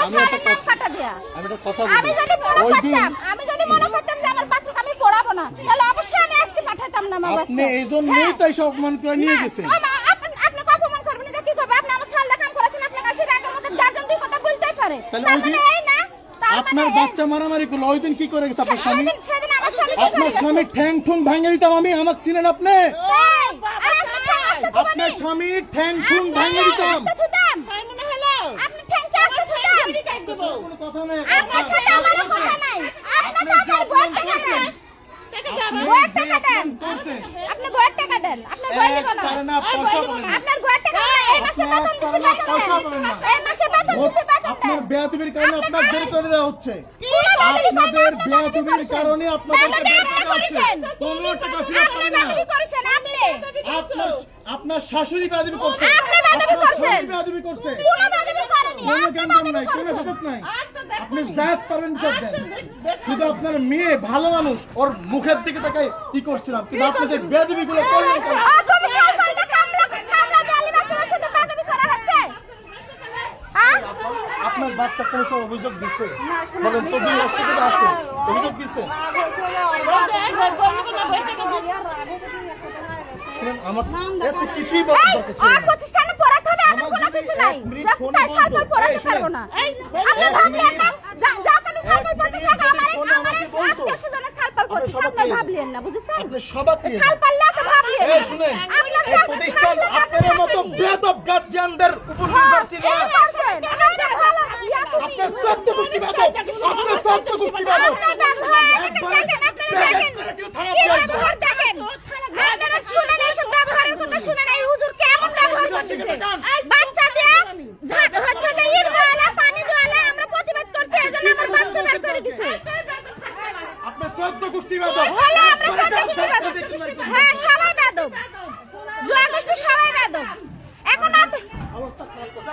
আমার সারা নাক কাটা দেয়া। আমি যদি মনে করতাম যে আমার বাচ্চাকে আমি পড়াবো না, তাহলে অবশ্যই আমি আজকে পাঠাতাম না আমার বাচ্চা। আপনি এইজন্যই তাই সব অপমান করে নিয়ে গেছেন। আপনি অপমান করবেন না, কি করবে? আপনি আমার সালদা কাম করেছেন, আপনার কাছে আগের মতো গার্জিয়ান দুই কথা বলতেই পারে। তাহলে তার ওই দিন মানে এই না, তার আপনার মানে বাচ্চা মারামারি করলো, ওই দিন কি করে গেছে আপনার স্বামী? সেদিন আমার স্বামী কি আপনার করে স্বামী ঠ্যাং ঠুং ভাঙে দিতাম আমি, আমাকে চিনেন আপনি? এই, আরে আপনি ঠ্যাং আসতে দিবেন আপনার স্বামী ঠ্যাং ঠুং ভাঙে দিতাম। আপনি ঠ্যাংকে আসতে থুতাম। কোনো কথা নাই। আপনার সাথে আমার কথা নাই। আপনি আপনার যে টাকা বইয়ের অপমান টাকা করছেন, দেন। বইয়ের টাকা দেন। করছেন। আপনি বইয়ের টাকা দেন। আপনার বই দিব না। ছাড়ে না, পয়সা বলেন না। আপনার বইয়ের টাকা দেন। এই মাসে বেতন দিছি, ছাড়ে না, বেতন পয়সা দেন। বলেন না। এই মাসে বেতন দিছি, বেতন আপনার দেন। বেয়াদবির কারণে আপনার বের করে দেওয়া হচ্ছে। আপনাদের আপনাদের বেয়াদবির কারণে আপনাদেরকে বের করে দেওয়া হচ্ছে। করেছেন। 15 টাকা ফেরত আপনি পাবেন না। বেয়াদবি করেছেন, আপনি। আপনার শাশুড়ি বেয়াদবি করছে। আপনি বেয়াদবি আপনার করছেন। স্বামী বেয়াদবি করছে। কোনো বেয়াদবি করেনি। কোনো আপনি গঞ্জাম বেয়াদবি নাই, কোনো করেছেন। ফেসাদ নাই। আপনি জাত পারেন সব দেন। শুধু আপনার মেয়ে ভালো মানুষ, ওর মুখের দিকে তাকাই ই করছিলাম, কিন্তু আপনি যে বেয়াদবি গুলো করেন তুমি সালফালটা কামলা দেয়ালি বা তোমার সাথে বেয়াদবি করা হচ্ছে? হ্যাঁ? আপনার বাচ্চা কোনো সময় অভিযোগ দিচ্ছে? বলেন তো, 2 মাস থেকে তো আছে, অভিযোগ দিচ্ছে? শুনেন, আমার এত কিছুই বলার এই, দরকার ছিল আর না। প্রতিষ্ঠানে পড়াতে হবে, আমার কোনো যদি কিছু নাই। 1 মিনিট যা ফোন তাই বন্ধ। সালফাল পড়াতে এই, শুনেন। পারবো না। আপনি ভাবলেন না, যা আপনি সালফাল পড়তে মিনিট থাকা, যদি ফোনে আমাকে বলতো। আত্মীয়-স্বজনের সালফাল পড়তে আপনি সবাক আপনি নিয়ে ভাবলেন না, বুঝেছেন? আপনি সবাক নিয়ে সালফাল না তো ভাবলেন এই না। শুনেন, আপনার এই প্রতিষ্ঠান আপনার মতো বেয়াদব গার্জিয়ানদের উপর নির্ভর ছিল। আপনার সত্য গোষ্ঠী বেয়াদব, আপনার সত্য গোষ্ঠী বেয়াদব। আপনার সত্য গোষ্ঠী বেয়াদব। হ্যাঁ, সবাই বেয়াদব, জুয়া গোষ্ঠী সবাই বেয়াদব। এখন অবস্থা খারাপ করছে।